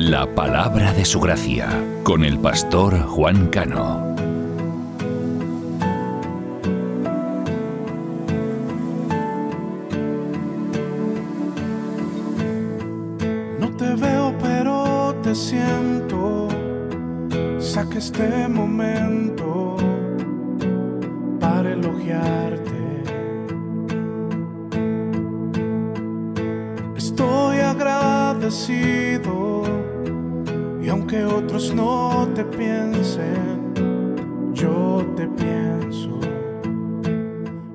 La palabra de su gracia, con el pastor Juan Cano. No te veo, pero te siento. Saca este momento para elogiarte. Estoy agradecido, y aunque otros no te piensen, yo te pienso.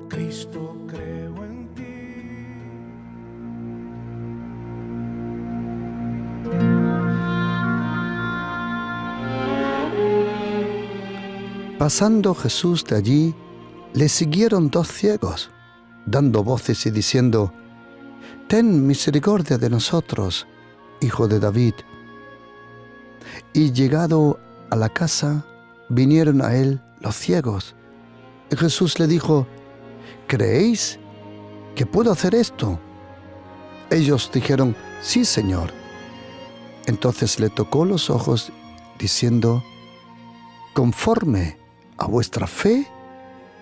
Cristo, creo en ti. Pasando Jesús de allí, le siguieron 2 ciegos, dando voces y diciendo: «Ten misericordia de nosotros, Hijo de David». Y llegado a la casa, vinieron a él los ciegos. Y Jesús le dijo: «¿Creéis que puedo hacer esto?». Ellos dijeron: «Sí, Señor». Entonces le tocó los ojos, diciendo: «Conforme a vuestra fe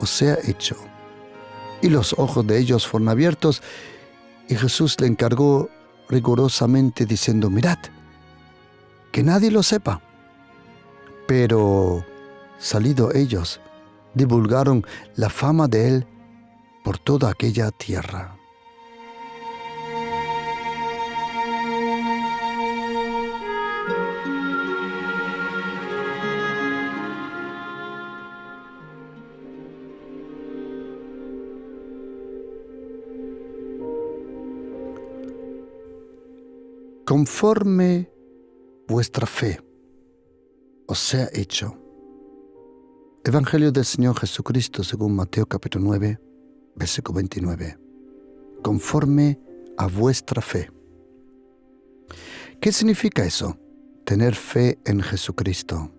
os sea hecho». Y los ojos de ellos fueron abiertos, y Jesús le encargó rigurosamente, diciendo: «Mirad, que nadie lo sepa». Pero, salido ellos, divulgaron la fama de él por toda aquella tierra. Conforme vuestra fe os sea hecho. Evangelio del Señor Jesucristo según Mateo capítulo 9, versículo 29. Conforme a vuestra fe. ¿Qué significa eso? Tener fe en Jesucristo.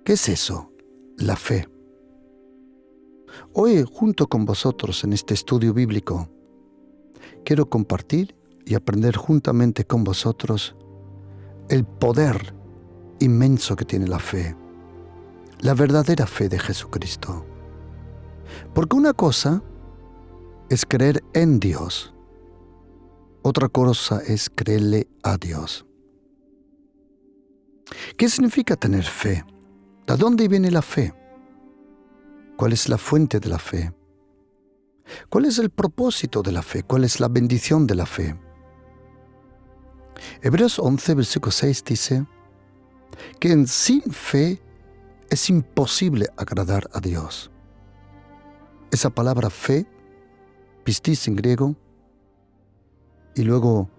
¿Qué es eso? La fe. Hoy, junto con vosotros en este estudio bíblico, quiero compartir y aprender juntamente con vosotros el poder inmenso que tiene la fe, la verdadera fe de Jesucristo. Porque una cosa es creer en Dios, otra cosa es creerle a Dios. ¿Qué significa tener fe? ¿De dónde viene la fe? ¿Cuál es la fuente de la fe? ¿Cuál es el propósito de la fe? ¿Cuál es la bendición de la fe? Hebreos 11, versículo 6 dice que sin fe es imposible agradar a Dios. Esa palabra fe, pistis en griego, y luego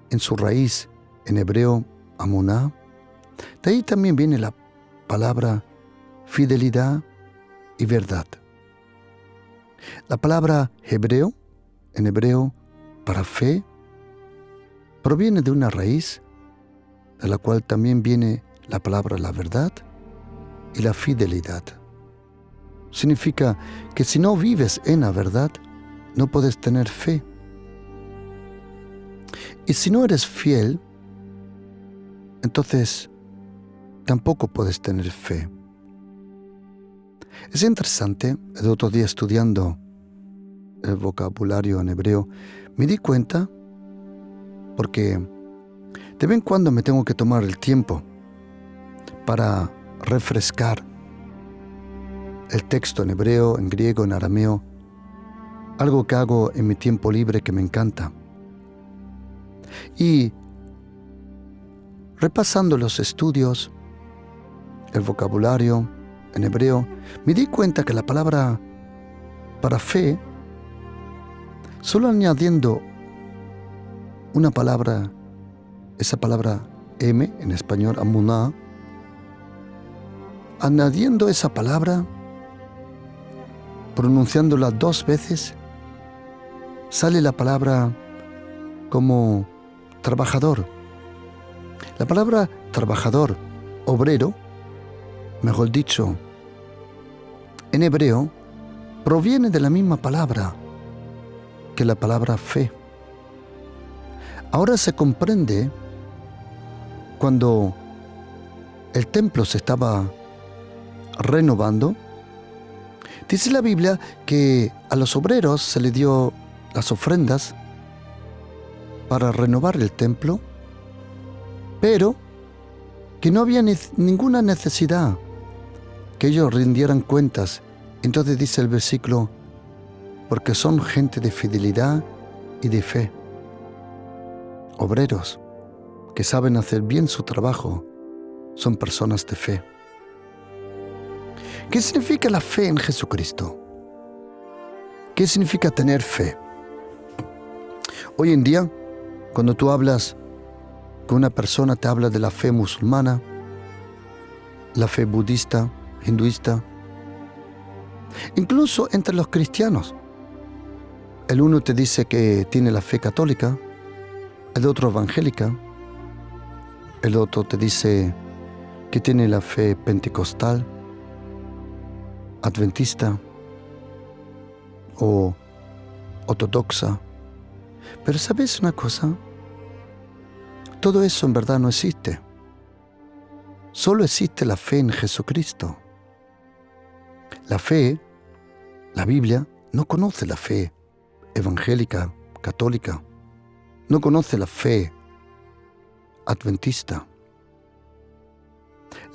en su raíz en hebreo, amuná, de ahí también viene la palabra fidelidad y verdad. La palabra hebreo, en hebreo, para fe, proviene de una raíz de la cual también viene la palabra la verdad y la fidelidad. Significa que si no vives en la verdad, no puedes tener fe. Y si no eres fiel, entonces tampoco puedes tener fe. Es interesante, el otro día estudiando el vocabulario en hebreo, me di cuenta, porque de vez en cuando me tengo que tomar el tiempo para refrescar el texto en hebreo, en griego, en arameo, algo que hago en mi tiempo libre que me encanta. Y repasando los estudios, el vocabulario en hebreo, me di cuenta que la palabra para fe, solo añadiendo una palabra, esa palabra M en español, amuná, añadiendo esa palabra, pronunciándola 2 veces, sale la palabra como trabajador. La palabra trabajador, obrero, mejor dicho, en hebreo, proviene de la misma palabra que la palabra fe. Ahora se comprende cuando el templo se estaba renovando, dice la Biblia que a los obreros se les dio las ofrendas para renovar el templo, pero que no había ninguna necesidad que ellos rindieran cuentas. Entonces dice el versículo, porque son gente de fidelidad y de fe, obreros que saben hacer bien su trabajo, son personas de fe. ¿Qué significa la fe en Jesucristo? ¿Qué significa tener fe? Hoy en día, cuando tú hablas con una persona, te habla de la fe musulmana, la fe budista, hinduista, incluso entre los cristianos. El uno te dice que tiene la fe católica, el otro evangélica, el otro te dice que tiene la fe pentecostal, adventista o ortodoxa. Pero ¿sabes una cosa? Todo eso en verdad no existe. Solo existe la fe en Jesucristo. La fe, la Biblia, no conoce la fe evangélica, católica. No conoce la fe adventista.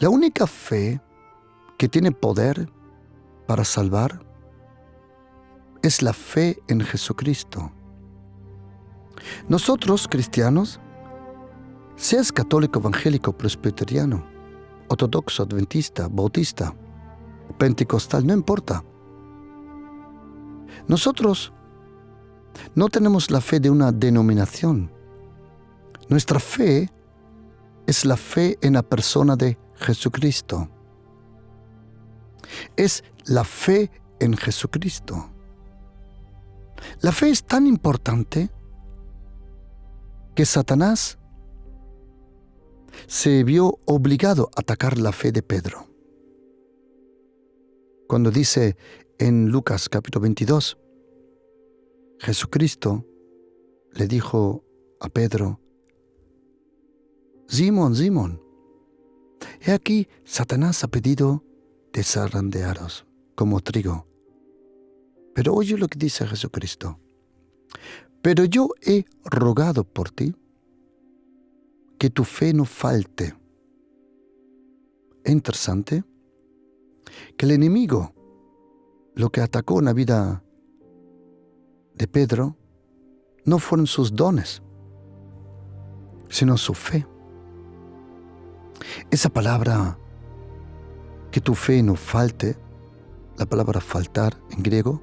La única fe que tiene poder para salvar es la fe en Jesucristo. Nosotros, cristianos, seas católico, evangélico, presbiteriano, ortodoxo, adventista, bautista, pentecostal, no importa. Nosotros no tenemos la fe de una denominación. Nuestra fe es la fe en la persona de Jesucristo. Es la fe en Jesucristo. La fe es tan importante que Satanás se vio obligado a atacar la fe de Pedro. Cuando dice en Lucas capítulo 22, Jesucristo le dijo a Pedro, Simón, Simón, he aquí Satanás ha pedido desarrandearos como trigo. Pero oye lo que dice Jesucristo. Pero yo he rogado por ti que tu fe no falte. Es interesante que el enemigo, lo que atacó en la vida de Pedro, no fueron sus dones, sino su fe. Esa palabra, que tu fe no falte, la palabra faltar en griego,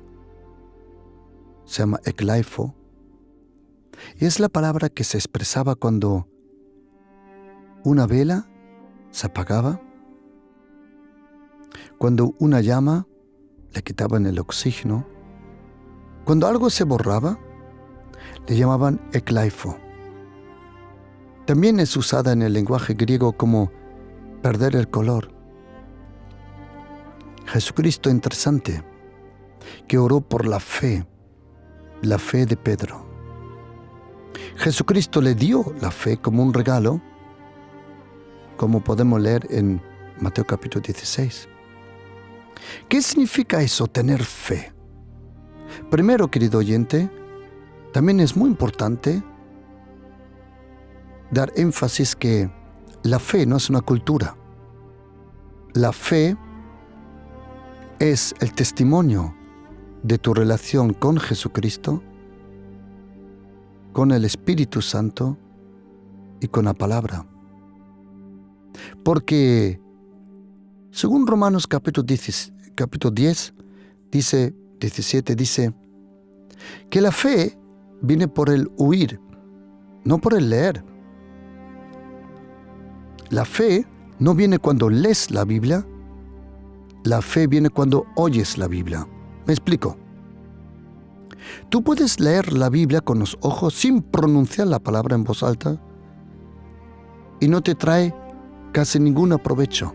se llama eklaifo, y es la palabra que se expresaba cuando una vela se apagaba, cuando una llama le quitaban el oxígeno, cuando algo se borraba, le llamaban eklaifo. También es usada en el lenguaje griego como perder el color. Jesucristo, interesante, que oró por la fe de Pedro. Jesucristo le dio la fe como un regalo, como podemos leer en Mateo capítulo 16. ¿Qué significa eso, tener fe? Primero, querido oyente, también es muy importante dar énfasis que la fe no es una cultura. La fe es el testimonio de tu relación con Jesucristo, con el Espíritu Santo y con la palabra. Porque, según Romanos capítulo 10, dice 17, dice que la fe viene por el oír, no por el leer. La fe no viene cuando lees la Biblia, la fe viene cuando oyes la Biblia. Me explico. Tú puedes leer la Biblia con los ojos sin pronunciar la palabra en voz alta y no te trae casi ningún provecho,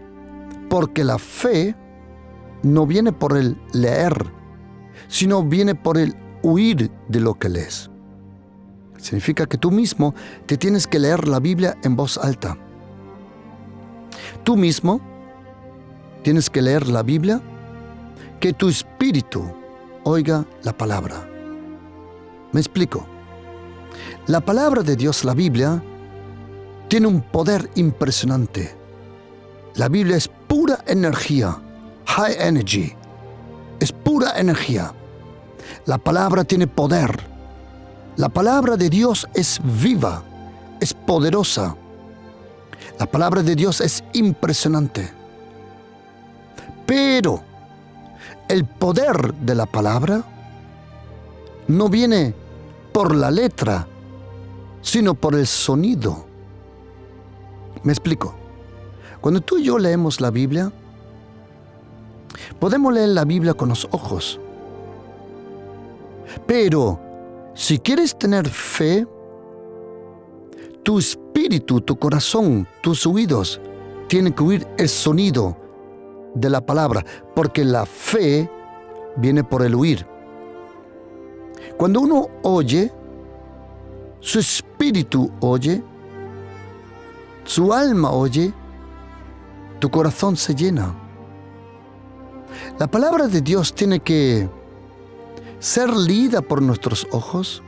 porque la fe no viene por el leer, sino viene por el oír de lo que lees. Significa que tú mismo te tienes que leer la Biblia en voz alta. tú mismo tienes que leer la Biblia, que tu espíritu oiga la palabra. Me explico. La palabra de Dios, la Biblia, tiene un poder impresionante. La Biblia es pura energía, high energy. Es pura energía. La palabra tiene poder. La palabra de Dios es viva, es poderosa. La palabra de Dios es impresionante. Pero el poder de la palabra no viene por la letra, sino por el sonido. Me explico. Cuando tú y yo leemos la Biblia, podemos leer la Biblia con los ojos. Pero si quieres tener fe, tu espíritu, tu corazón, tus oídos tienen que oír el sonido de la palabra, porque la fe viene por el oír. Cuando uno oye, su espíritu oye, su alma oye, tu corazón se llena. La palabra de Dios tiene que ser leída por nuestros ojos,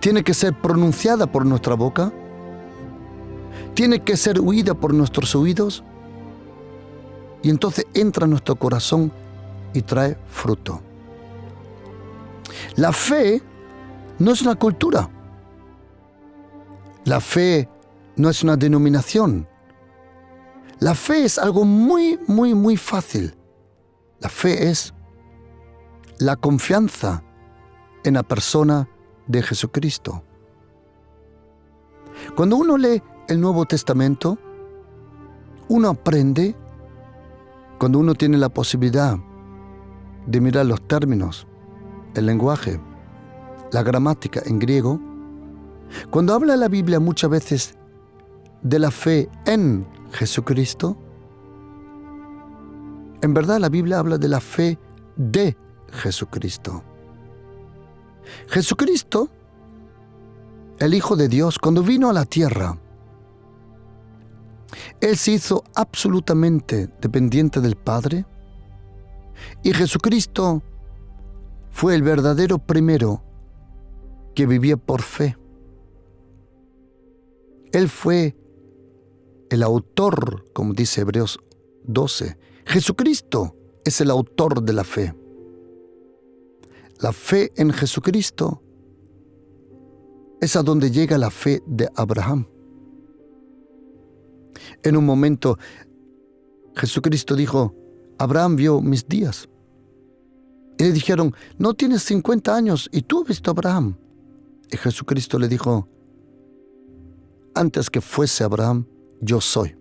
tiene que ser pronunciada por nuestra boca, tiene que ser oída por nuestros oídos, y entonces entra en nuestro corazón y trae fruto. La fe no es una cultura. La fe no es una denominación. La fe es algo muy, muy, muy fácil. La fe es la confianza en la persona de Jesucristo. Cuando uno lee el Nuevo Testamento, uno aprende, cuando uno tiene la posibilidad de mirar los términos, el lenguaje, la gramática en griego, cuando habla la Biblia muchas veces de la fe en Jesucristo, en verdad la Biblia habla de la fe de Jesucristo. Jesucristo, el Hijo de Dios, cuando vino a la tierra, Él se hizo absolutamente dependiente del Padre, y Jesucristo fue el verdadero primero que vivía por fe. Él fue el autor, como dice Hebreos 12. Jesucristo es el autor de la fe. La fe en Jesucristo es a donde llega la fe de Abraham. En un momento, Jesucristo dijo, Abraham vio mis días. Y le dijeron, no tienes 50 años y tú has visto a Abraham. Y Jesucristo le dijo, antes que fuese Abraham, yo soy.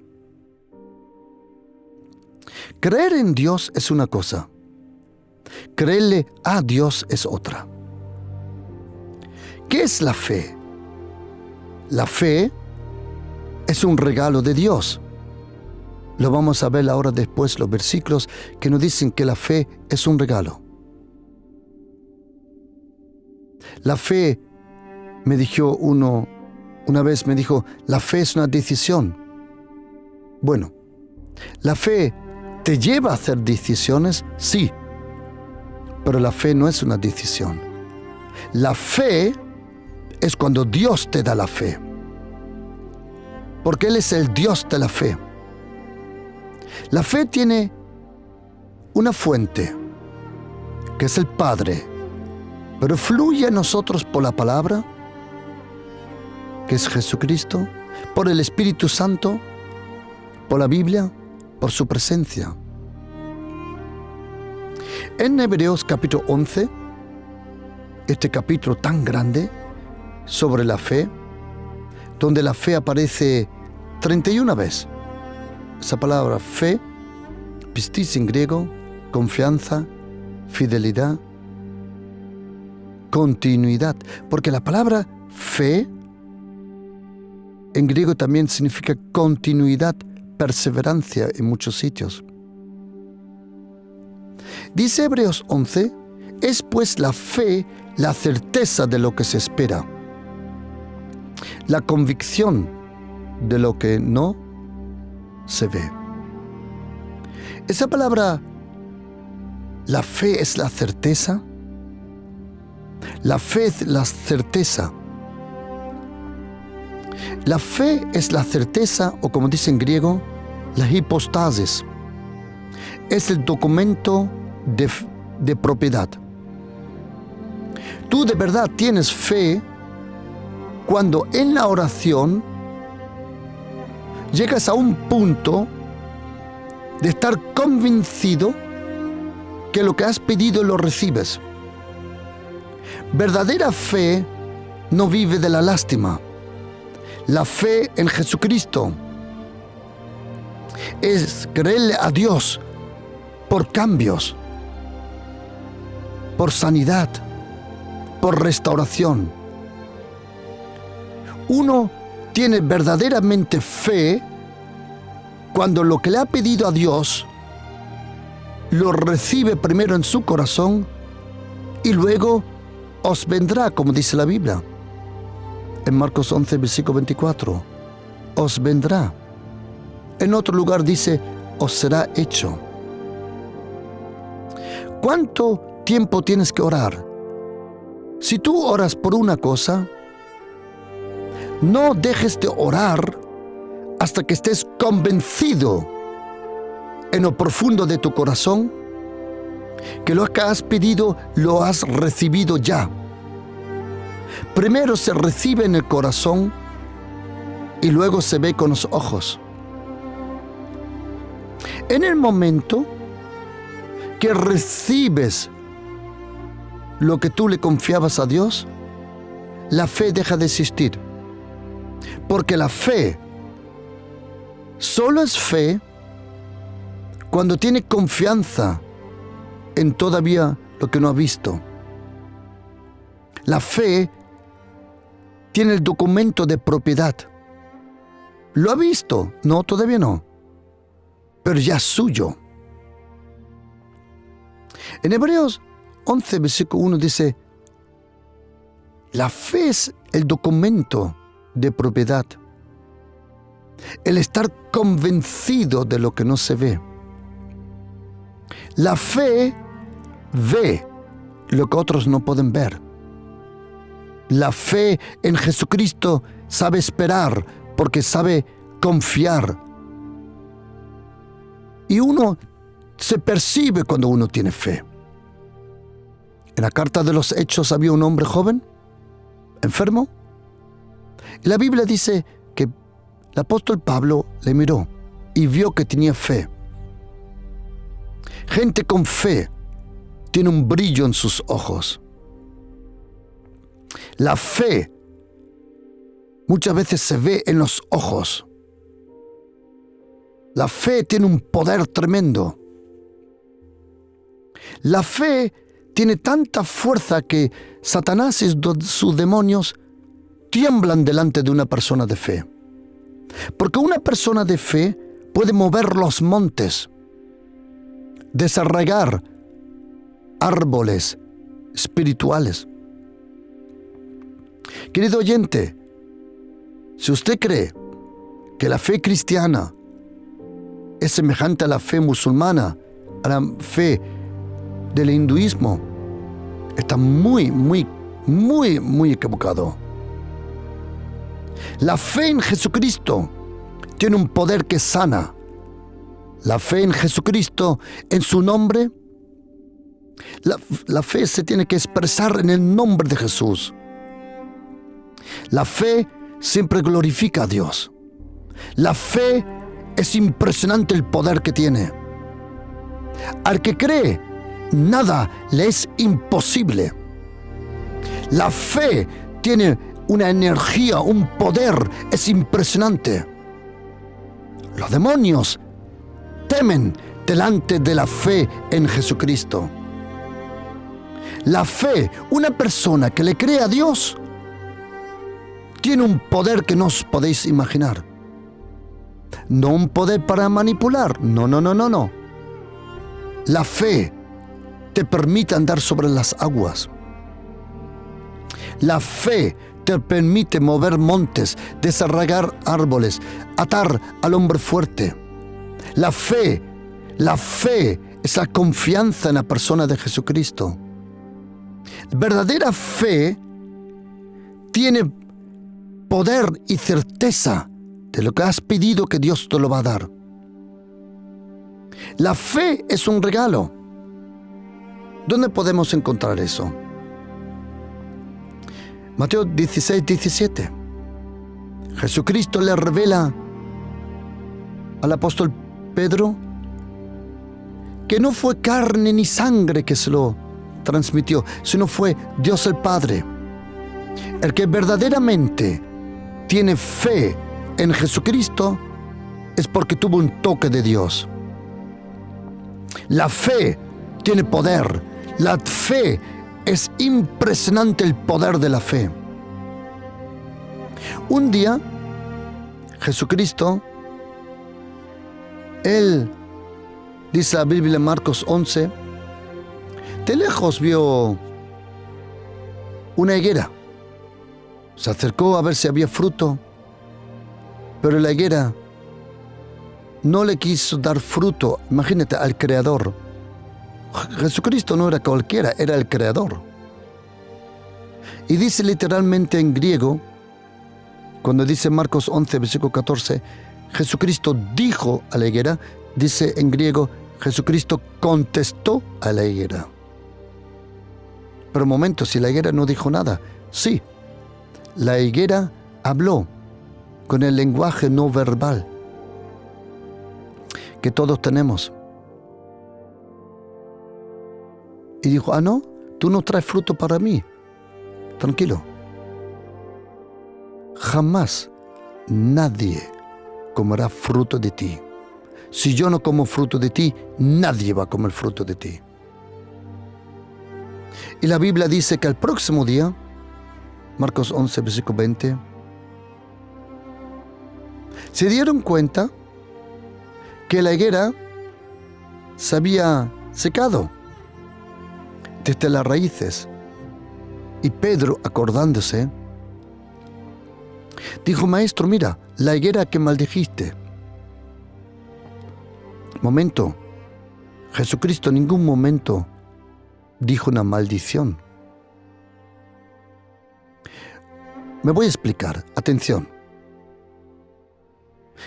Creer en Dios es una cosa. Creerle a Dios es otra. ¿Qué es la fe? La fe es un regalo de Dios. Lo vamos a ver ahora después, los versículos que nos dicen que la fe es un regalo. La fe, me dijo una vez me dijo, la fe es una decisión. Bueno, ¿la fe te lleva a hacer decisiones? Sí, pero la fe no es una decisión. La fe es cuando Dios te da la fe, porque Él es el Dios de la fe. La fe tiene una fuente, que es el Padre, pero fluye a nosotros por la palabra, que es Jesucristo, por el Espíritu Santo, por la Biblia, por su presencia. En Hebreos capítulo 11, este capítulo tan grande sobre la fe, donde la fe aparece 31 veces. Esa palabra fe, pistis en griego, confianza, fidelidad, continuidad, porque la palabra fe en griego también significa continuidad, perseverancia en muchos sitios. Dice Hebreos 11, es pues la fe la certeza de lo que se espera, la convicción de lo que no se ve. Esa palabra, la fe es la certeza. La fe es la certeza. La fe es la certeza, o como dice en griego, la hipostasis. Es el documento de propiedad. Tú de verdad tienes fe cuando en la oración llegas a un punto de estar convencido que lo que has pedido lo recibes. Verdadera fe no vive de la lástima. La fe en Jesucristo es creerle a Dios por cambios, por sanidad, por restauración. Uno tiene verdaderamente fe cuando lo que le ha pedido a Dios lo recibe primero en su corazón y luego os vendrá, como dice la Biblia. En Marcos 11, versículo 24, os vendrá. En otro lugar dice, os será hecho. ¿Cuánto tiempo tienes que orar? Si tú oras por una cosa, no dejes de orar hasta que estés convencido en lo profundo de tu corazón que lo que has pedido lo has recibido ya. Primero se recibe en el corazón y luego se ve con los ojos. En el momento que recibes lo que tú le confiabas a Dios, la fe deja de existir. Porque la fe solo es fe cuando tiene confianza en todavía lo que no ha visto. La fe tiene el documento de propiedad. ¿Lo ha visto? No, todavía no. Pero ya es suyo. En Hebreos 11, versículo 1 dice, la fe es el documento de propiedad. El estar convencido de lo que no se ve. La fe ve lo que otros no pueden ver. La fe en Jesucristo sabe esperar porque sabe confiar. Y uno se percibe cuando uno tiene fe. En la carta de los Hechos había un hombre joven, enfermo. Y la Biblia dice que el apóstol Pablo le miró y vio que tenía fe. Gente con fe tiene un brillo en sus ojos. La fe muchas veces se ve en los ojos. La fe tiene un poder tremendo. La fe tiene tanta fuerza que Satanás y sus demonios tiemblan delante de una persona de fe. Porque una persona de fe puede mover los montes, desarraigar árboles espirituales. Querido oyente, si usted cree que la fe cristiana es semejante a la fe musulmana, a la fe del hinduismo, está muy equivocado. La fe en Jesucristo tiene un poder que sana. La fe en Jesucristo, en su nombre, la fe se tiene que expresar en el nombre de Jesús. La fe siempre glorifica a Dios. La fe es impresionante el poder que tiene. Al que cree, nada le es imposible. La fe tiene una energía, un poder, es impresionante. Los demonios temen delante de la fe en Jesucristo. La fe, una persona que le cree a Dios, tiene un poder que no os podéis imaginar. No un poder para manipular, no. La fe te permite andar sobre las aguas. La fe te permite mover montes, desarraigar árboles, atar al hombre fuerte, La fe es la confianza en la persona de Jesucristo. Verdadera fe tiene poder y certeza de lo que has pedido, que Dios te lo va a dar. La fe es un regalo. ¿Dónde podemos encontrar eso? Mateo 16, 17. Jesucristo le revela al apóstol Pedro que no fue carne ni sangre que se lo transmitió, sino fue Dios el Padre. El que verdaderamente tiene fe en Jesucristo es porque tuvo un toque de Dios. La fe tiene poder. La fe es impresionante, el poder de la fe. Un día, Jesucristo, Él, dice la Biblia en Marcos 11, de lejos vio una higuera. Se acercó a ver si había fruto, pero la higuera no le quiso dar fruto. Imagínate, al Creador. Jesucristo no era cualquiera, era el Creador. Y dice literalmente en griego, cuando dice Marcos 11, versículo 14, Jesucristo dijo a la higuera, dice en griego, Jesucristo contestó a la higuera. Pero un momento, si la higuera no dijo nada, sí, la higuera habló con el lenguaje no verbal que todos tenemos. Y dijo, no, tú no traes fruto para mí. Tranquilo. Jamás nadie comerá fruto de ti. Si yo no como fruto de ti, nadie va a comer fruto de ti. Y la Biblia dice que al próximo día, Marcos 11, versículo 20, se dieron cuenta que la higuera se había secado desde las raíces. Y Pedro, acordándose, dijo, Maestro, mira, la higuera que maldijiste. Momento, Jesucristo en ningún momento dijo una maldición. Me voy a explicar, atención.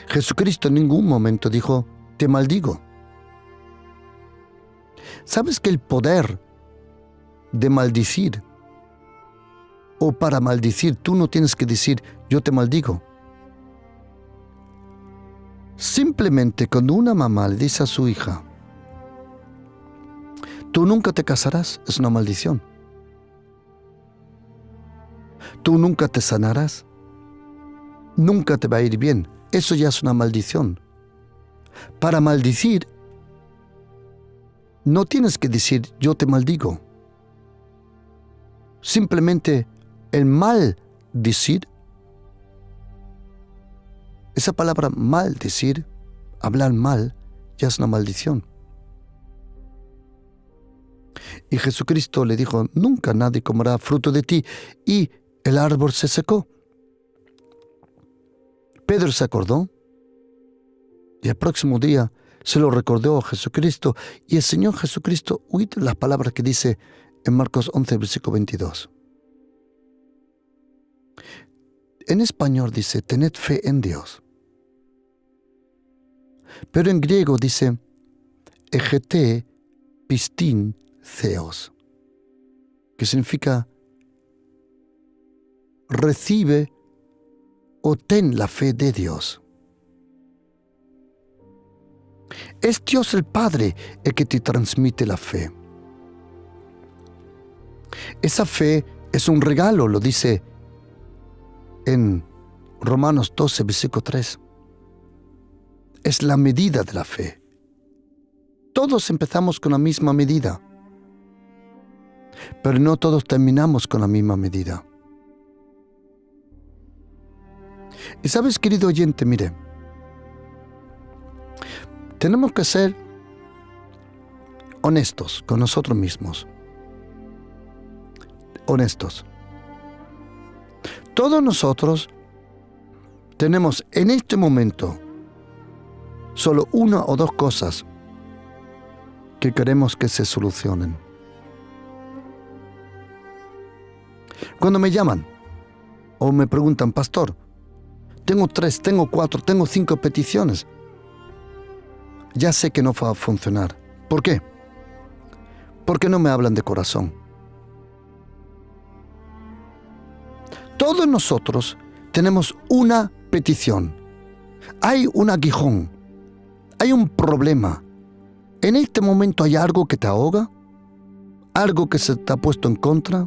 Jesucristo en ningún momento dijo, te maldigo. ¿Sabes que el poder de maldecir, o para maldecir, tú no tienes que decir, yo te maldigo? Simplemente cuando una mamá le dice a su hija, tú nunca te casarás, es una maldición. Tú nunca te sanarás, nunca te va a ir bien, eso ya es una maldición. Para maldecir, no tienes que decir, yo te maldigo. Simplemente el maldecir, esa palabra maldecir, hablar mal, ya es una maldición. Y Jesucristo le dijo, nunca nadie comerá fruto de ti, y el árbol se secó. Pedro se acordó, y el próximo día se lo recordó a Jesucristo, y el Señor Jesucristo, oíd las palabras que dice en Marcos 11, versículo 22. En español dice, tened fe en Dios. Pero en griego dice, egete pistin theos, que significa recibe o ten la fe de Dios. Es Dios el Padre el que te transmite la fe. Esa fe es un regalo, lo dice en Romanos 12, versículo 3. Es la medida de la fe. Todos empezamos con la misma medida, pero no todos terminamos con la misma medida. Y sabes, querido oyente, mire, tenemos que ser honestos con nosotros mismos. Honestos. Todos nosotros tenemos en este momento solo una o dos cosas que queremos que se solucionen. Cuando me llaman o me preguntan, pastor, tengo 3, tengo 4, tengo 5 peticiones, ya sé que no va a funcionar. ¿Por qué? Porque no me hablan de corazón. Todos nosotros tenemos una petición. Hay un aguijón. Hay un problema. En este momento hay algo que te ahoga, algo que se te ha puesto en contra,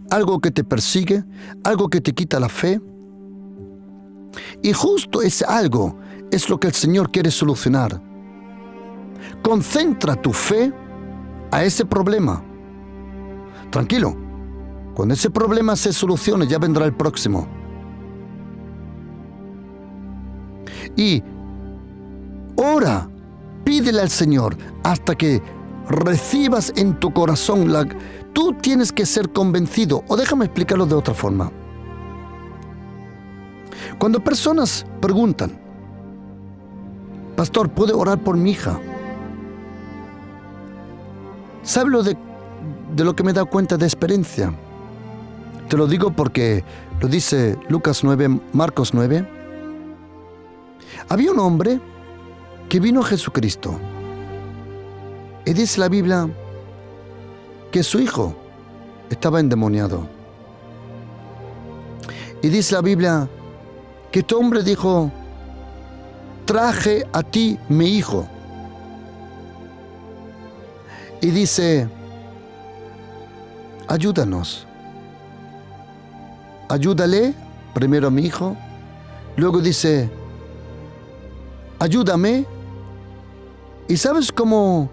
algo que te persigue, algo que te quita la fe. Y justo ese algo es lo que el Señor quiere solucionar. Concentra tu fe a ese problema. Tranquilo, cuando ese problema se solucione ya vendrá el próximo. Y ora, pídele al Señor hasta que recibas en tu corazón Tú tienes que ser convencido, o déjame explicarlo de otra forma. Cuando personas preguntan, pastor, ¿puede orar por mi hija? ¿Sabe de lo que me he dado cuenta de experiencia? Te lo digo porque lo dice Lucas 9, Marcos 9. Había un hombre que vino a Jesucristo. Y dice la Biblia que su hijo estaba endemoniado. Y dice la Biblia que este hombre dijo, traje a ti mi hijo. Y dice, ayúdanos. Ayúdale, primero a mi hijo. Luego dice, ayúdame. ¿Y sabes cómo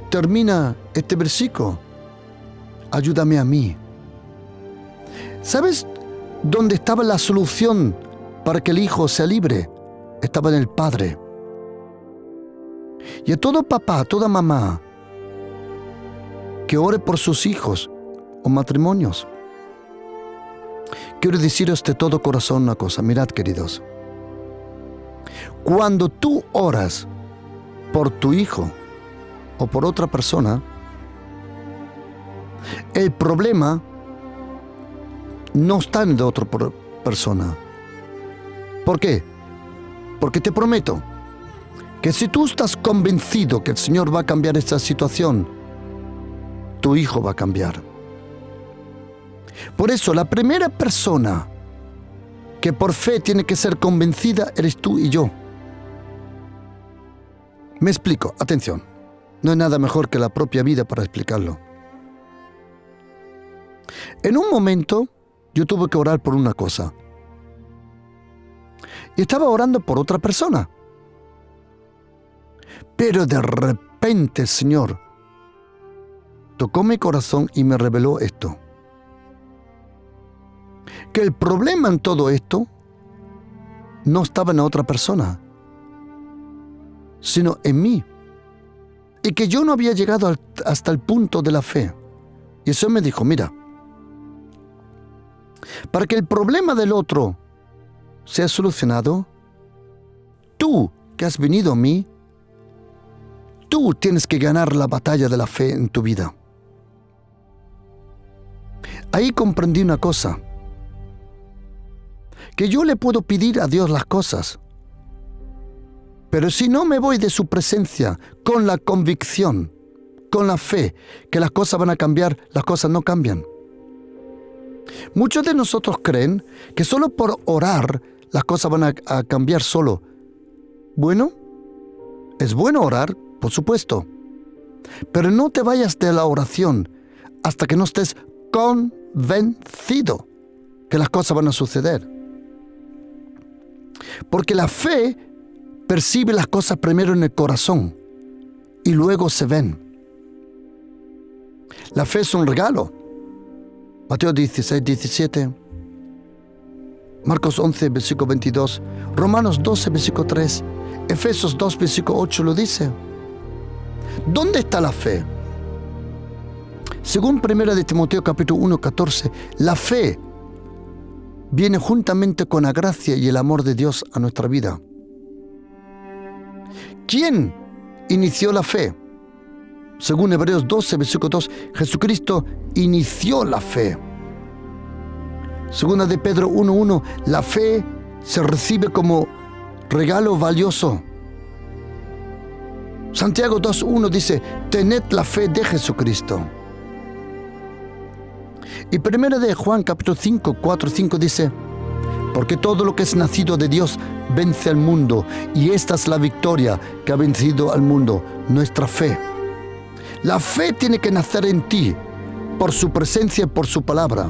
termina este versículo? Ayúdame a mí. ¿Sabes dónde estaba la solución para que el hijo sea libre? Estaba en el padre. Y a todo papá, a toda mamá que ore por sus hijos o matrimonios, quiero deciros de todo corazón una cosa. Mirad, queridos, cuando tú oras por tu hijo o por otra persona, el problema no está en de otra persona. ¿Por qué? Porque te prometo que si tú estás convencido que el Señor va a cambiar esta situación, tu hijo va a cambiar. Por eso, la primera persona que por fe tiene que ser convencida eres tú y yo. Me explico, atención. No hay nada mejor que la propia vida para explicarlo. En un momento, yo tuve que orar por una cosa. Y estaba orando por otra persona. Pero de repente el Señor tocó mi corazón y me reveló esto. Que el problema en todo esto no estaba en la otra persona, sino en mí. Y que yo no había llegado hasta el punto de la fe. Y eso me dijo, mira, para que el problema del otro sea solucionado, tú que has venido a mí, tú tienes que ganar la batalla de la fe en tu vida. Ahí comprendí una cosa, que yo le puedo pedir a Dios las cosas, pero si no me voy de su presencia con la convicción, con la fe, que las cosas van a cambiar, las cosas no cambian. Muchos de nosotros creen que solo por orar las cosas van a cambiar solo. Bueno, es bueno orar, por supuesto, pero no te vayas de la oración hasta que no estés convencido que las cosas van a suceder. Porque la fe percibe las cosas primero en el corazón y luego se ven. La fe es un regalo. Mateo 16, 17, Marcos 11, versículo 22, Romanos 12, versículo 3, Efesios 2, versículo 8 lo dice. ¿Dónde está la fe? Según 1 de Timoteo capítulo 1, 14, la fe viene juntamente con la gracia y el amor de Dios a nuestra vida. ¿Quién inició la fe? Según Hebreos 12, versículo 2, Jesucristo inició la fe. Segunda de Pedro 1:1, la fe se recibe como regalo valioso. Santiago 2:1 dice, tened la fe de Jesucristo. Y primera de Juan capítulo 5, 4, 5 dice, porque todo lo que es nacido de Dios vence al mundo, y esta es la victoria que ha vencido al mundo, nuestra fe. La fe tiene que nacer en ti, por su presencia y por su palabra.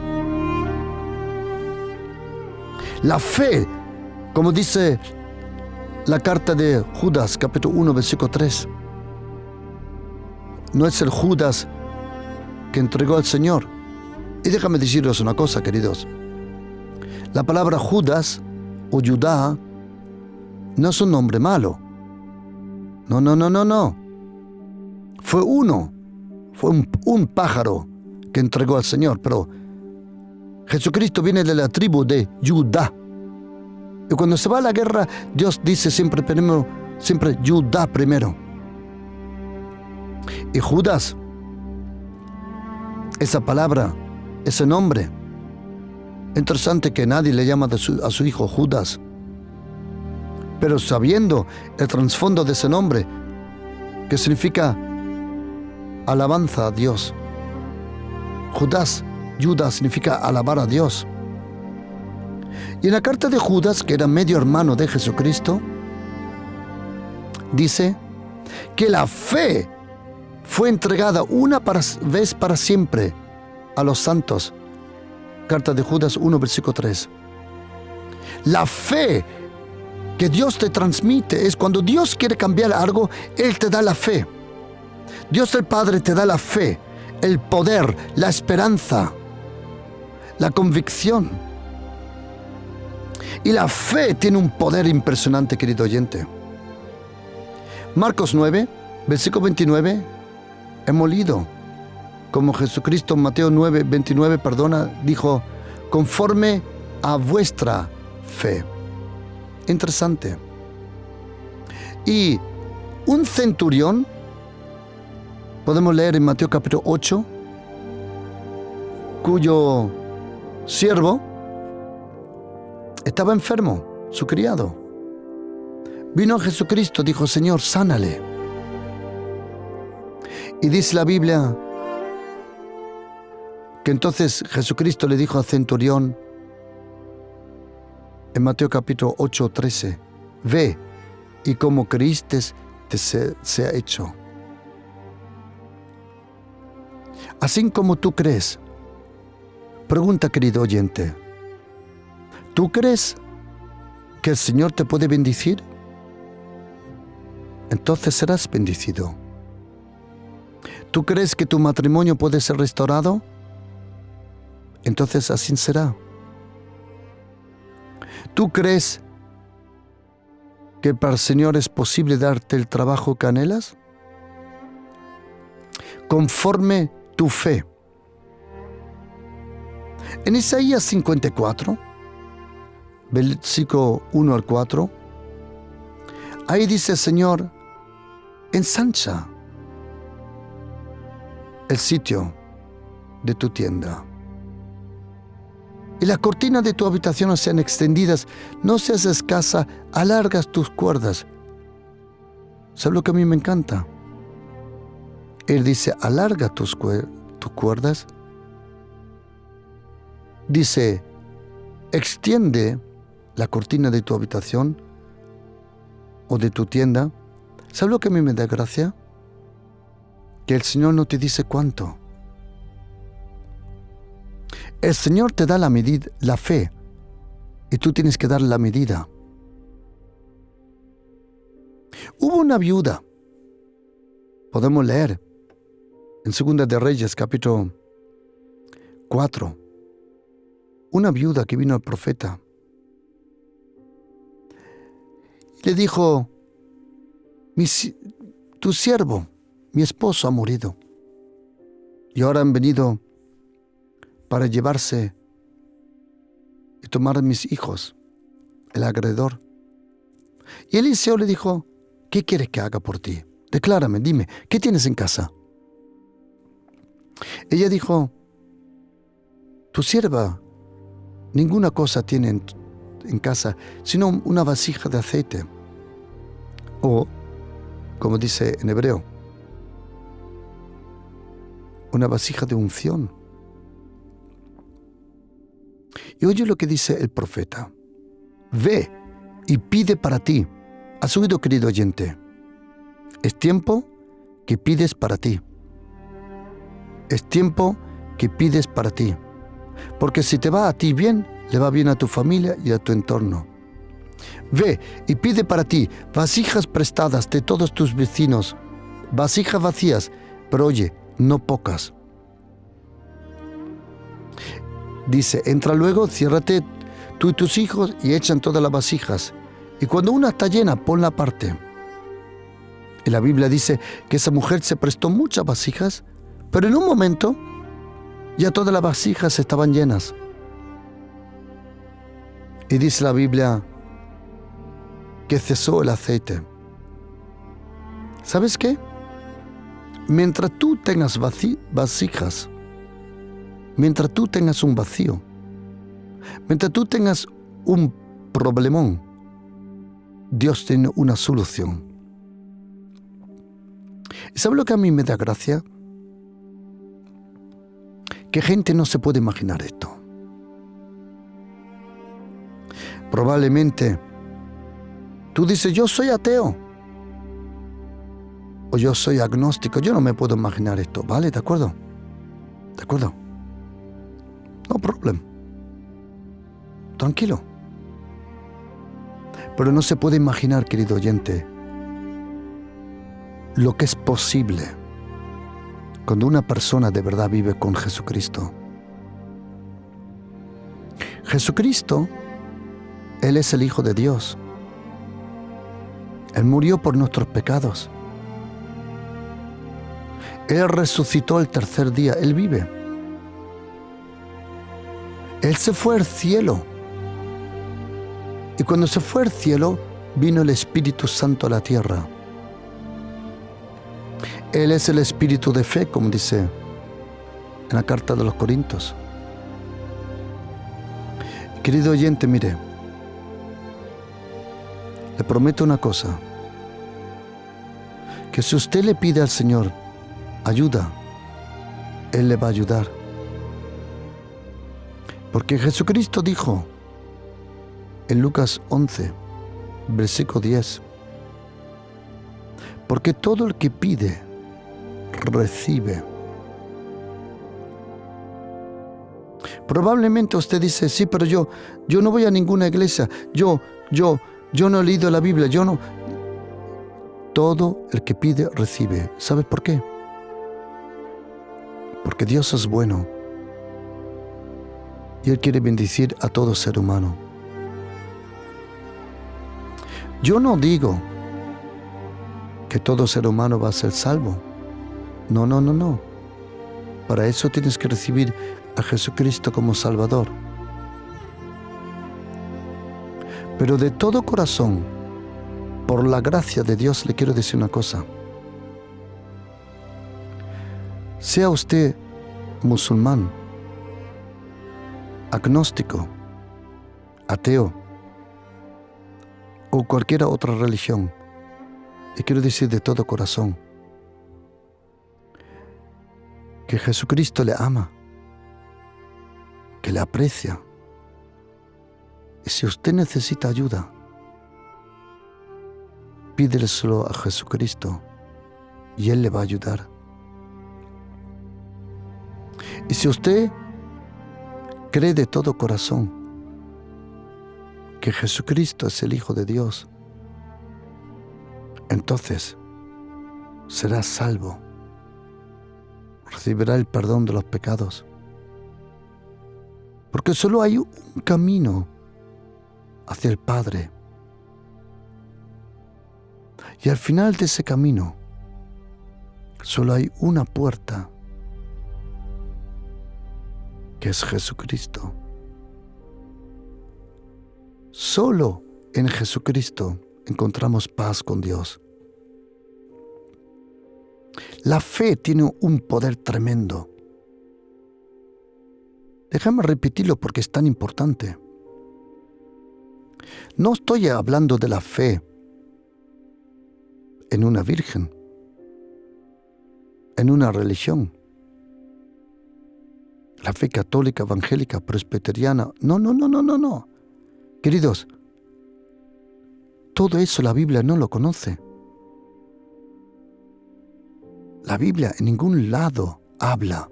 La fe, como dice la carta de Judas, capítulo 1, versículo 3, no es el Judas que entregó al Señor. Y déjame deciros una cosa, queridos. La palabra Judas o Judá no es un nombre malo. No. Fue un pájaro que entregó al Señor, pero Jesucristo viene de la tribu de Judá. Y cuando se va a la guerra, Dios dice siempre Judá primero. Y Judas, esa palabra, ese nombre, interesante que nadie le llama a su hijo Judas. Pero sabiendo el trasfondo de ese nombre, que significa alabanza a Dios. Judas significa alabar a Dios. Y en la carta de Judas, que era medio hermano de Jesucristo, dice que la fe fue entregada una vez para siempre a los santos. Carta de Judas 1, versículo 3. La fe que Dios te transmite es cuando Dios quiere cambiar algo, Él te da la fe. Dios el Padre te da la fe, el poder, la esperanza, la convicción. Y la fe tiene un poder impresionante, querido oyente. Marcos 9, versículo 29, hemos leído como Jesucristo en Mateo 9, 29, dijo, conforme a vuestra fe. Interesante. Y un centurión, podemos leer en Mateo capítulo 8, cuyo siervo estaba enfermo, su criado. Vino a Jesucristo, dijo, Señor, sánale. Y dice la Biblia que entonces Jesucristo le dijo al centurión, en Mateo capítulo 8, 13, ve y como creíste te sea hecho. Así como tú crees, pregunta, querido oyente, ¿tú crees que el Señor te puede bendecir? Entonces serás bendecido. ¿Tú crees que tu matrimonio puede ser restaurado? Entonces así será. ¿Tú crees que para el Señor es posible darte el trabajo que anhelas? Conforme tu fe. En Isaías 54, versículo 1 al 4, ahí dice el Señor, ensancha el sitio de tu tienda. Y las cortinas de tu habitación sean extendidas, no seas escasa, alargas tus cuerdas. ¿Sabes lo que a mí me encanta? Él dice, alarga tus cuerdas. Dice, extiende la cortina de tu habitación o de tu tienda. ¿Sabes lo que a mí me da gracia? Que el Señor no te dice cuánto. El Señor te da la medida, la fe, y tú tienes que dar la medida. Hubo una viuda, podemos leer en Segunda de Reyes, capítulo 4, una viuda que vino al profeta. Le dijo, tu siervo, mi esposo ha morido, y ahora han venido para llevarse y tomar a mis hijos, el agredor. Y Eliseo le dijo, ¿qué quieres que haga por ti? Declárame, dime, ¿qué tienes en casa? Ella dijo, tu sierva ninguna cosa tiene en casa, sino una vasija de aceite. O, como dice en hebreo, una vasija de unción. Y oye lo que dice el profeta. Ve y pide para ti. ¿Has oído, querido oyente? Es tiempo que pides para ti. Es tiempo que pides para ti. Porque si te va a ti bien, le va bien a tu familia y a tu entorno. Ve y pide para ti vasijas prestadas de todos tus vecinos, vasijas vacías, pero oye, no pocas. Dice, entra luego, ciérrate tú y tus hijos y echan todas las vasijas. Y cuando una está llena, ponla aparte. Y la Biblia dice que esa mujer se prestó muchas vasijas, pero en un momento ya todas las vasijas estaban llenas. Y dice la Biblia que cesó el aceite. ¿Sabes qué? Mientras tú tengas vasijas, mientras tú tengas un vacío, mientras tú tengas un problemón, Dios tiene una solución. ¿Y sabes lo que a mí me da gracia? Que gente no se puede imaginar esto. Probablemente tú dices, yo soy ateo o yo soy agnóstico, yo no me puedo imaginar esto, ¿vale? ¿De acuerdo? ¿De acuerdo? No problem. Tranquilo. Pero no se puede imaginar, querido oyente, lo que es posible cuando una persona de verdad vive con Jesucristo. Jesucristo, Él es el Hijo de Dios. Él murió por nuestros pecados. Él resucitó el tercer día. Él vive. Él se fue al cielo. Y cuando se fue al cielo, vino el Espíritu Santo a la tierra. Él es el Espíritu de fe, como dice en la carta de los Corintios. Querido oyente, mire, le prometo una cosa, que si usted le pide al Señor ayuda, Él le va a ayudar. Porque Jesucristo dijo en Lucas 11, versículo 10, porque todo el que pide, recibe. Probablemente usted dice, sí, pero yo no voy a ninguna iglesia, yo no he leído la Biblia, yo no. Todo el que pide, recibe. ¿Sabes por qué? Porque Dios es bueno y Él quiere bendecir a todo ser humano. Yo no digo que todo ser humano va a ser salvo. No. Para eso tienes que recibir a Jesucristo como Salvador. Pero de todo corazón, por la gracia de Dios, le quiero decir una cosa. Sea usted musulmán, agnóstico, ateo o cualquier otra religión, y quiero decir de todo corazón que Jesucristo le ama, que le aprecia. Y si usted necesita ayuda, pídeselo a Jesucristo y Él le va a ayudar. Y si usted cree de todo corazón que Jesucristo es el Hijo de Dios, entonces será salvo, recibirá el perdón de los pecados. Porque solo hay un camino hacia el Padre. Y al final de ese camino solo hay una puerta, que es Jesucristo. Solo en Jesucristo encontramos paz con Dios. La fe tiene un poder tremendo. Déjame repetirlo porque es tan importante. No estoy hablando de la fe en una virgen, en una religión. La fe católica, evangélica, presbiteriana. No. Queridos, todo eso la Biblia no lo conoce. La Biblia en ningún lado habla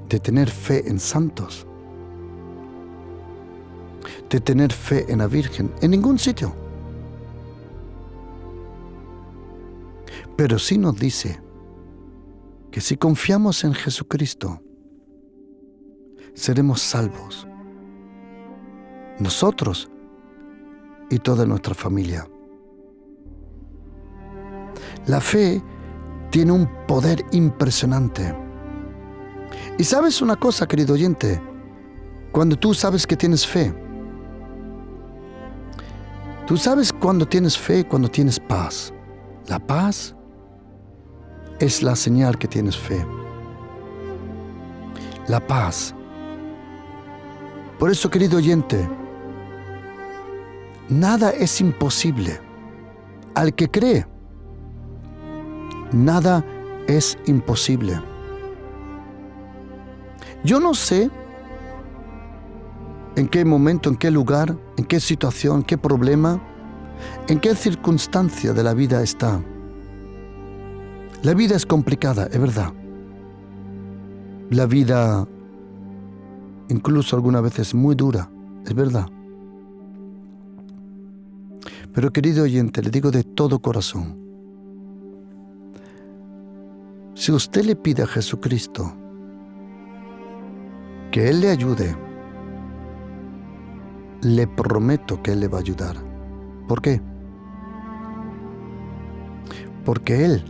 de tener fe en santos, de tener fe en la Virgen, en ningún sitio. Pero sí nos dice que si confiamos en Jesucristo, seremos salvos, nosotros y toda nuestra familia. La fe tiene un poder impresionante. Y sabes una cosa, querido oyente, cuando tú sabes que tienes fe, tú sabes cuando tienes fe, cuando tienes paz. La paz es la señal que tienes fe. La paz. Por eso, querido oyente, nada es imposible al que cree. Nada es imposible. Yo no sé en qué momento, en qué lugar, en qué situación, qué problema, en qué circunstancia de la vida está. La vida es complicada, es verdad. La vida, incluso algunas veces, muy dura, es verdad. Pero querido oyente, le digo de todo corazón, si usted le pide a Jesucristo que Él le ayude, le prometo que Él le va a ayudar. ¿Por qué? Porque Él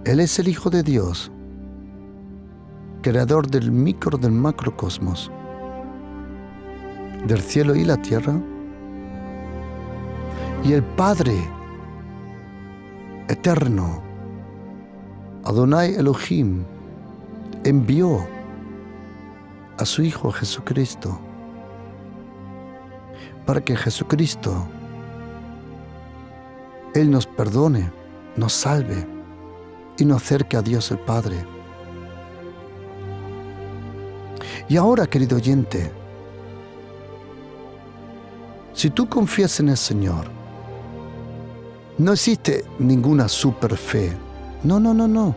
es el Hijo de Dios, creador del micro, del macrocosmos, del cielo y la tierra, y el Padre eterno, Adonai Elohim, envió a su Hijo Jesucristo para que Jesucristo, Él nos perdone, nos salve y nos acerque a Dios el Padre. Y ahora, querido oyente, si tú confías en el Señor, no existe ninguna super fe. No.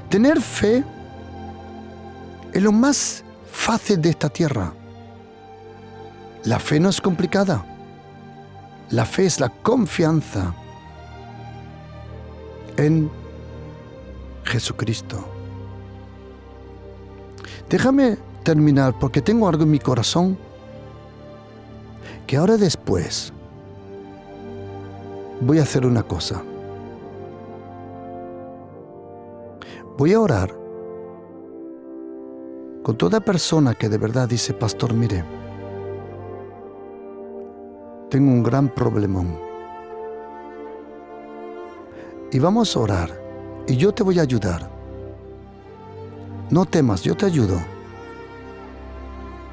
Tener fe es lo más fácil de esta tierra. La fe no es complicada. La fe es la confianza en Jesucristo. Déjame terminar porque tengo algo en mi corazón que ahora después voy a hacer una cosa. Voy a orar con toda persona que de verdad dice, pastor, mire, tengo un gran problemón. Y vamos a orar y yo te voy a ayudar. No temas, yo te ayudo.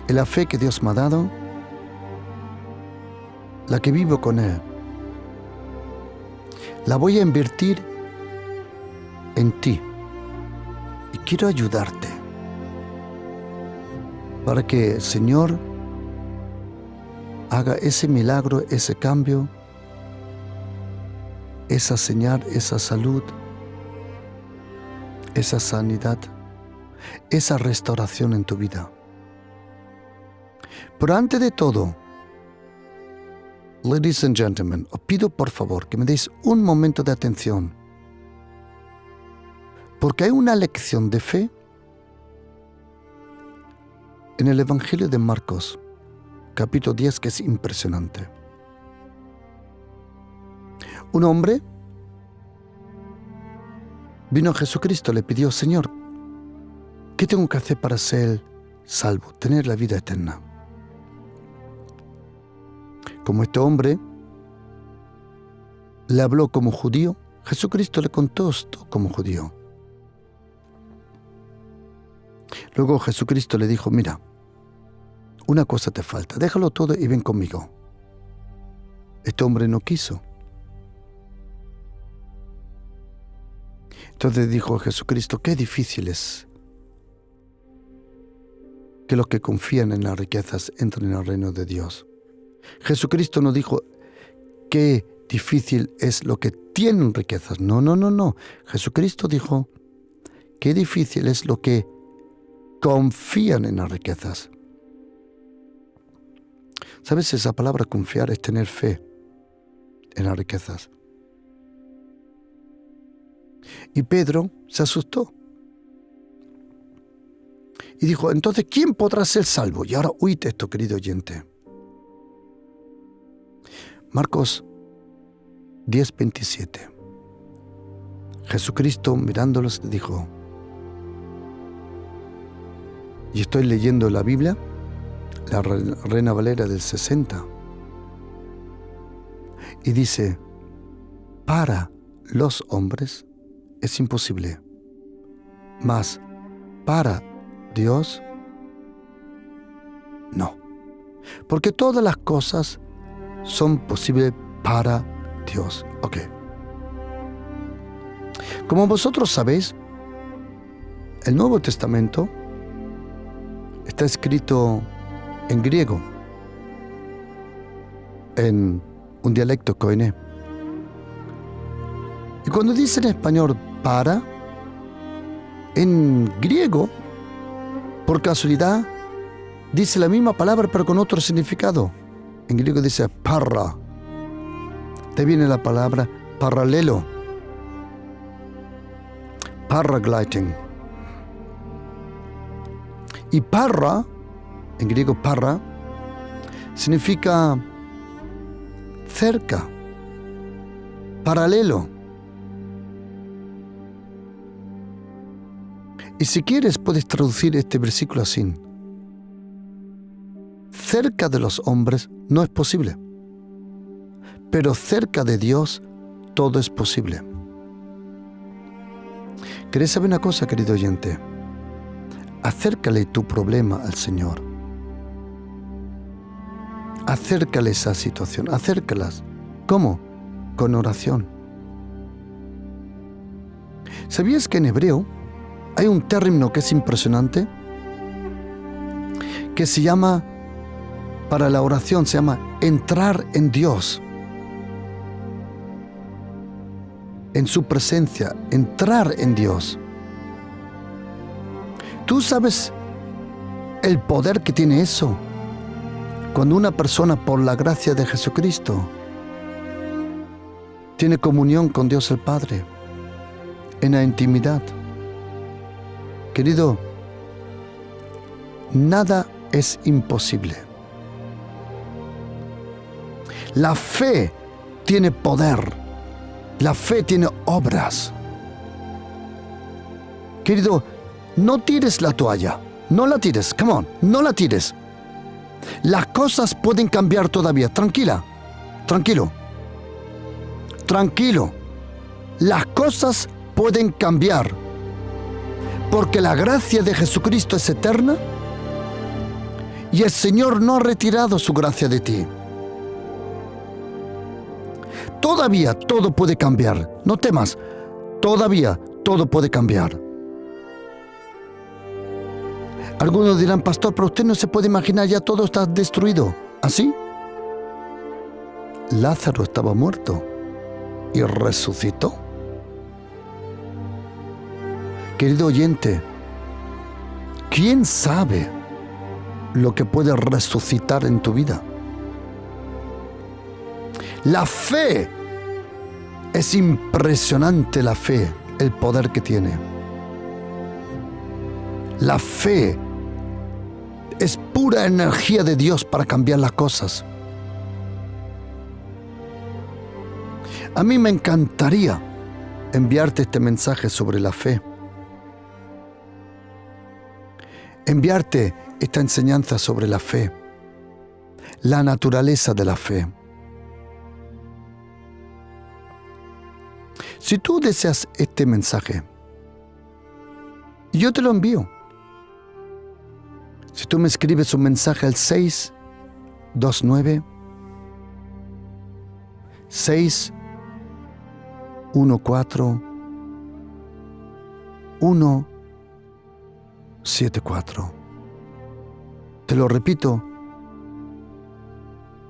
En la fe que Dios me ha dado, la que vivo con Él, la voy a invertir en ti. Y quiero ayudarte para que el Señor haga ese milagro, ese cambio, esa señal, esa salud, esa sanidad, esa restauración en tu vida. Pero antes de todo, ladies and gentlemen, os pido por favor que me deis un momento de atención, porque hay una lección de fe en el Evangelio de Marcos, capítulo 10, que es impresionante. Un hombre vino a Jesucristo, le pidió, Señor, ¿qué tengo que hacer para ser salvo, tener la vida eterna? Como este hombre le habló como judío, Jesucristo le contó esto como judío. Luego Jesucristo le dijo, mira, una cosa te falta, déjalo todo y ven conmigo. Este hombre no quiso. Entonces dijo Jesucristo, qué difícil es que los que confían en las riquezas entren al reino de Dios. Jesucristo no dijo, qué difícil es lo que tienen riquezas. No. Jesucristo dijo, qué difícil es lo que confían en las riquezas. ¿Sabes? Esa palabra confiar es tener fe en las riquezas. Y Pedro se asustó. Y dijo, entonces, ¿quién podrá ser salvo? Y ahora oíd esto, querido oyente. Marcos 10:27. Jesucristo mirándolos dijo, y estoy leyendo la Biblia, la Reina Valera del 60, y dice, para los hombres es imposible, mas para Dios no, porque todas las cosas son posibles para Dios. Ok. Como vosotros sabéis, el Nuevo Testamento está escrito en griego, en un dialecto koiné. Y cuando dice en español para, en griego, por casualidad, dice la misma palabra pero con otro significado. En griego dice parra. De ahí viene la palabra paralelo. Paragliding. Y parra, en griego parra, significa cerca, paralelo. Y si quieres puedes traducir este versículo así. Cerca de los hombres no es posible, pero cerca de Dios todo es posible. ¿Querés saber una cosa, querido oyente? Acércale tu problema al Señor. Acércale esa situación, acércalas. ¿Cómo? Con oración. ¿Sabías que en hebreo hay un término que es impresionante? Que se llama, para la oración, se llama entrar en Dios. En su presencia, entrar en Dios. ¿Tú sabes el poder que tiene eso? Cuando una persona, por la gracia de Jesucristo, tiene comunión con Dios el Padre, en la intimidad. Querido, nada es imposible. La fe tiene poder. La fe tiene obras. Querido, no tires la toalla. No la tires. Come on, no la tires. Las cosas pueden cambiar todavía. Tranquila. Tranquilo. Tranquilo. Las cosas pueden cambiar. Porque la gracia de Jesucristo es eterna y el Señor no ha retirado su gracia de ti. Todavía todo puede cambiar. No temas. Todavía todo puede cambiar. Algunos dirán, pastor, pero usted no se puede imaginar, ya todo está destruido. ¿Así? Lázaro estaba muerto y resucitó. Querido oyente, ¿quién sabe lo que puede resucitar en tu vida? La fe, es impresionante la fe, el poder que tiene. La fe es pura energía de Dios para cambiar las cosas. A mí me encantaría enviarte este mensaje sobre la fe. Enviarte esta enseñanza sobre la fe, la naturaleza de la fe. Si tú deseas este mensaje, yo te lo envío. Si tú me escribes un mensaje al 629 614 174. Te lo repito,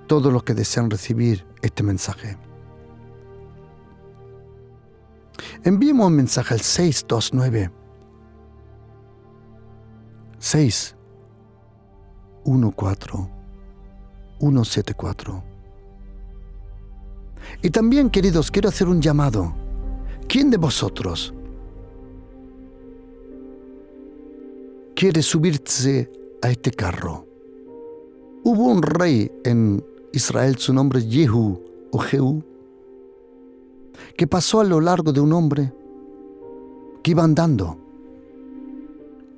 todos los que desean recibir este mensaje. Enviemos un mensaje al 629 614 174. Y también, queridos, quiero hacer un llamado. ¿Quién de vosotros quiere subirse a este carro? Hubo un rey en Israel, su nombre es Jehu o Jehú, que pasó a lo largo de un hombre que iba andando.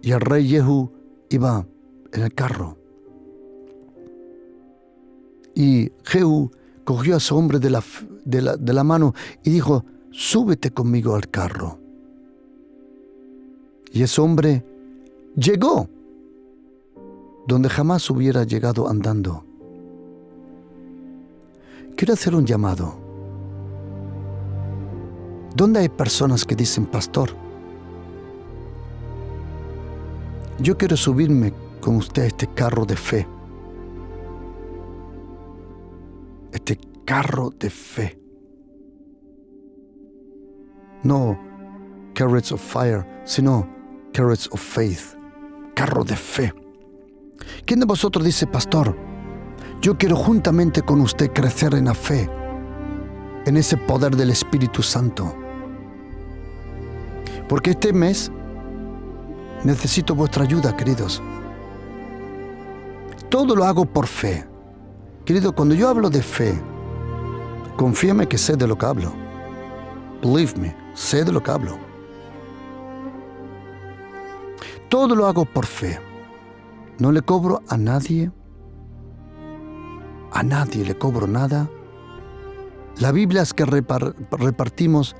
Y el rey Jehu iba en el carro. Y Jehú cogió a ese hombre de la mano y dijo: súbete conmigo al carro. Y ese hombre llegó donde jamás hubiera llegado andando. Quiero hacer un llamado. ¿Dónde hay personas que dicen: pastor, yo quiero subirme con usted a este carro de fe? Este carro de fe. No chariots of fire, sino chariots of faith. Carro de fe. ¿Quién de vosotros dice: pastor, yo quiero juntamente con usted crecer en la fe, en ese poder del Espíritu Santo? Porque este mes necesito vuestra ayuda, queridos. Todo lo hago por fe. Querido, cuando yo hablo de fe, confíame que sé de lo que hablo. Believe me, sé de lo que hablo. Todo lo hago por fe. No le cobro a nadie le cobro nada. La Biblia es que repartimos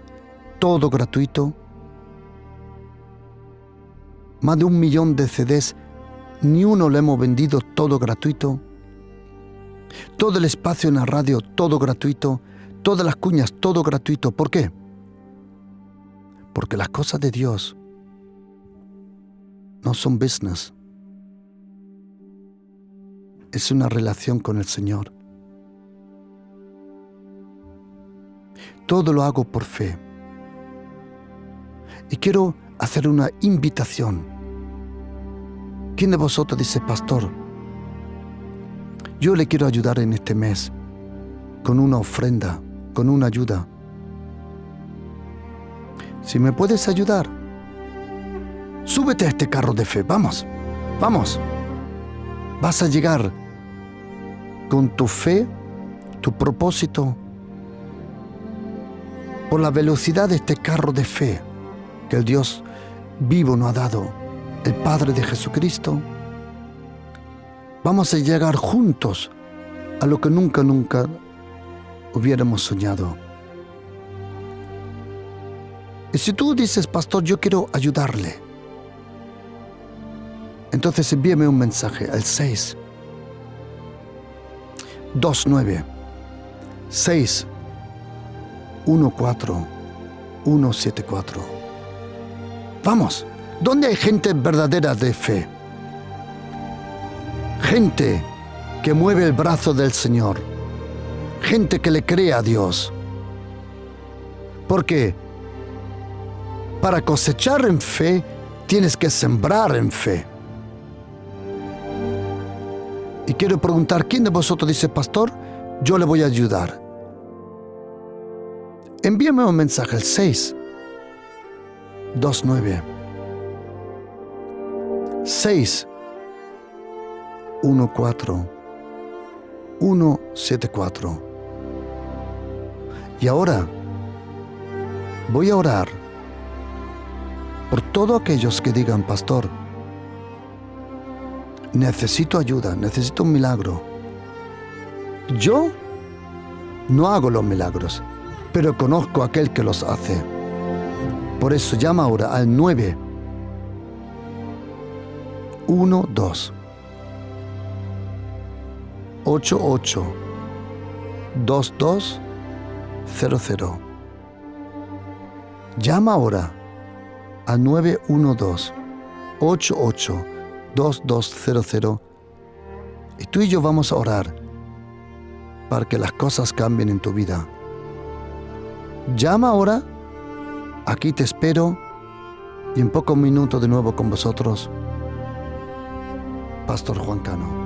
todo gratuito. Más de 1 millón de CDs, ni uno lo hemos vendido, todo gratuito. Todo el espacio en la radio, todo gratuito. Todas las cuñas, todo gratuito. ¿Por qué? Porque las cosas de Dios no son business. Es una relación con el Señor. Todo lo hago por fe. Y quiero hacer una invitación. ¿Quién de vosotros dice: pastor, yo le quiero ayudar en este mes con una ofrenda, con una ayuda? Si me puedes ayudar, súbete a este carro de fe. Vamos, vamos. Vas a llegar con tu fe, tu propósito, por la velocidad de este carro de fe que el Dios vivo nos ha dado, el Padre de Jesucristo. Vamos a llegar juntos a lo que nunca hubiéramos soñado. Y si tú dices: pastor, yo quiero ayudarle, entonces envíame un mensaje al 629 614 174. Vamos, ¿dónde hay gente verdadera de fe? Gente que mueve el brazo del Señor. Gente que le cree a Dios. Porque para cosechar en fe, tienes que sembrar en fe. Y quiero preguntar: ¿quién de vosotros dice: pastor, yo le voy a ayudar? Envíame un mensaje al 629 614 174. Y ahora voy a orar por todos aquellos que digan: pastor, necesito ayuda, necesito un milagro. Yo no hago los milagros. pero conozco a aquel que los hace. Por eso llama ahora al 912 88 2200. Llama ahora al 912 88 2200 y tú y yo vamos a orar para que las cosas cambien en tu vida. Llama ahora, aquí te espero y en pocos minutos de nuevo con vosotros, Pastor Juan Cano.